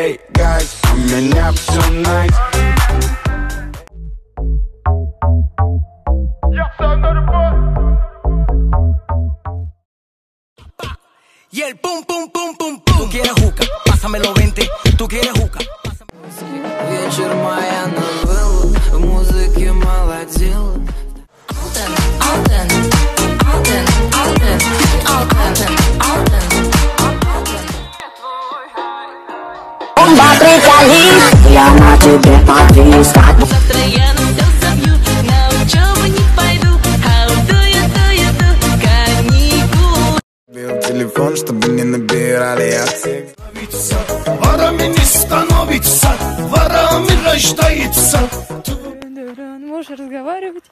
Эй, гайс, у меня все найс. Y el pum pum pum pum pum. Tú quieres juca, pásamelo 20. Tú quieres juca. Вечер моя новелла, в музыке молодела. Я на тебе подвис. Завтра я на все забью, на учебу не пойду. How do you do, каникулы. Бил телефон, чтобы не набирали отсек. Ворами не становится, ворами рождается. Можешь разговаривать?